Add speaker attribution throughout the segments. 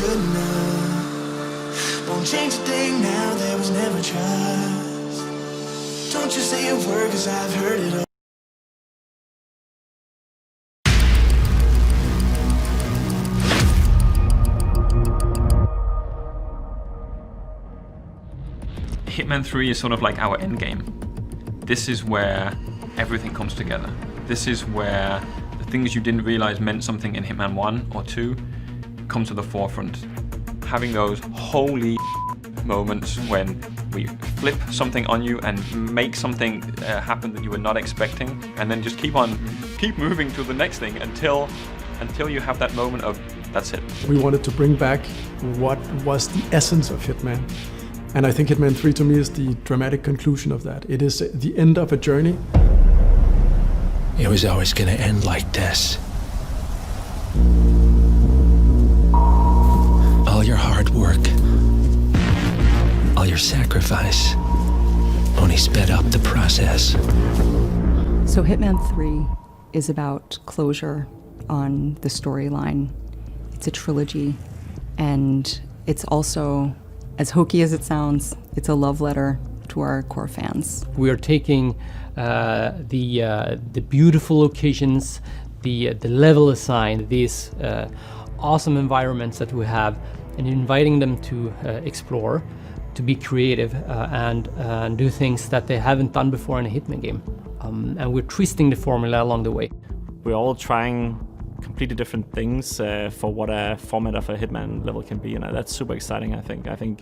Speaker 1: good enough. Won't change a thing now, there was never trust. Don't you say a word, cause I've heard it all.
Speaker 2: Hitman 3 is sort of like our endgame. This is where everything comes together. This is where the things you didn't realize meant something in Hitman 1 or 2 come to the forefront. Having those holy moments when we flip something on you and make something happen that you were not expecting, and then just keep moving to the next thing until you have that moment of, that's it.
Speaker 3: We wanted to bring back what was the essence of Hitman. And I think Hitman 3 to me is the dramatic conclusion of that. It is the end of a journey.
Speaker 4: It was always gonna end like this. All your hard work, all your sacrifice, only sped up the process.
Speaker 5: So Hitman 3 is about closure on the storyline. It's a trilogy, and it's also, as hokey as it sounds, it's a love letter to our core fans.
Speaker 6: We are taking the beautiful locations, the level design, these awesome environments that we have, and inviting them to explore, to be creative, and do things that they haven't done before in a Hitman game. And we're twisting the formula along the way.
Speaker 7: We're all trying completely different things for what a format of a Hitman level can be, and that's super exciting. I think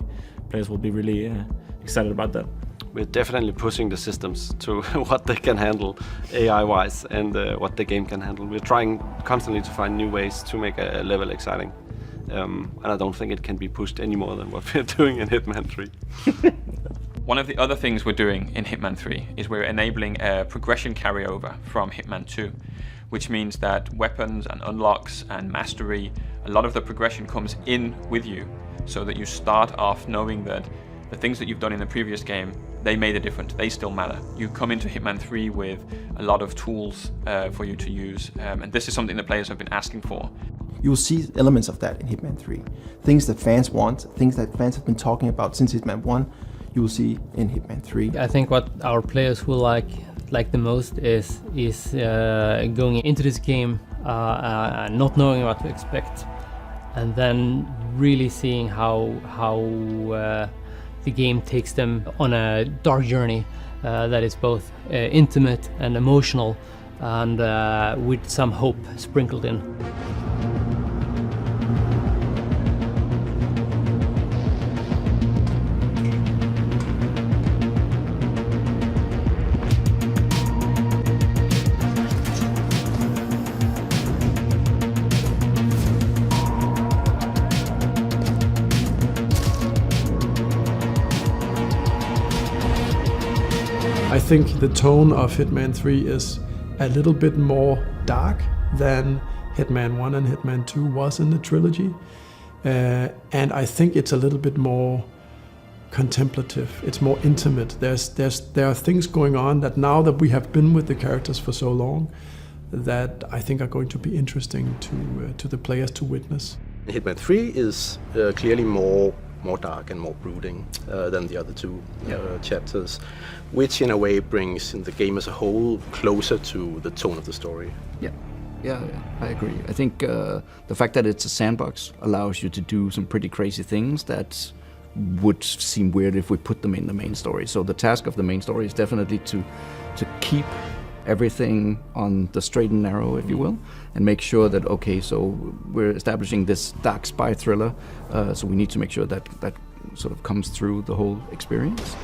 Speaker 7: players will be really excited about that.
Speaker 8: We're definitely pushing the systems to what they can handle AI-wise and what the game can handle. We're trying constantly to find new ways to make a level exciting. And I don't think it can be pushed any more than what we're doing in Hitman 3.
Speaker 2: One of the other things we're doing in Hitman 3 is we're enabling a progression carryover from Hitman 2, which means that weapons and unlocks and mastery, a lot of the progression comes in with you, so that you start off knowing that the things that you've done in the previous game, they made a difference, they still matter. You come into Hitman 3 with a lot of tools for you to use, and this is something that players have been asking for.
Speaker 9: You'll see elements of that in Hitman 3. Things that fans want, things that fans have been talking about since Hitman 1, you will see in Hitman 3.
Speaker 6: I think what our players will like the most is going into this game not knowing what to expect, and then really seeing how the game takes them on a dark journey that is both intimate and emotional, and with some hope sprinkled in.
Speaker 3: I think the tone of Hitman 3 is a little bit more dark than Hitman 1 and Hitman 2 was in the trilogy. And I think it's a little bit more contemplative. It's more intimate. There are things going on that now that we have been with the characters for so long, that I think are going to be interesting to the players to witness.
Speaker 10: Hitman 3 is clearly more dark and more brooding than the other two chapters, which in a way brings the game as a whole closer to the tone of the story.
Speaker 11: Yeah, I agree. I think the fact that it's a sandbox allows you to do some pretty crazy things that would seem weird if we put them in the main story. So the task of the main story is definitely to keep everything on the straight and narrow, if you will, and make sure that, okay, so we're establishing this dark spy thriller, so we need to make sure that that sort of comes through the whole experience.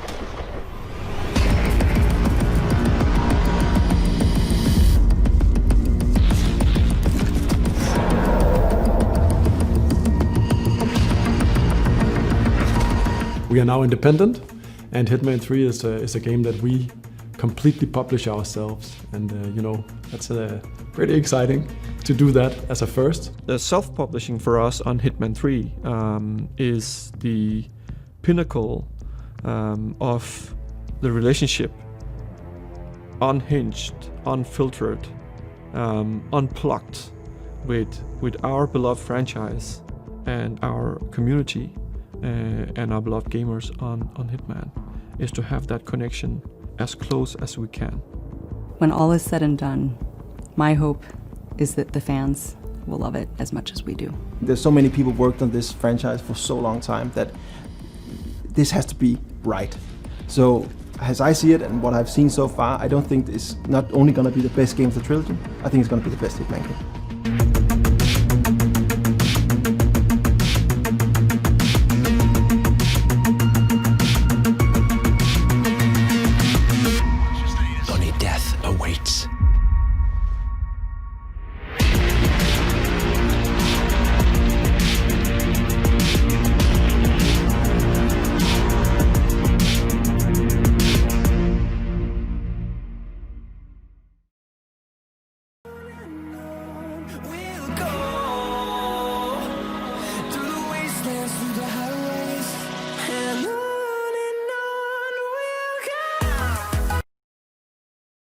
Speaker 3: We are now independent, and Hitman 3 is a game that we completely publish ourselves, and that's pretty exciting to do that as a first.
Speaker 12: The self-publishing for us on Hitman 3 is the pinnacle of the relationship, unhinged, unfiltered, unplugged with our beloved franchise. and our community and our beloved gamers on Hitman is to have that connection as close as we can.
Speaker 5: When all is said and done, my hope is that the fans will love it as much as we do.
Speaker 9: There's so many people worked on this franchise for so long time that this has to be right. So as I see it and what I've seen so far, I don't think it's not only going to be the best game of the trilogy, I think it's going to be the best Hitman game.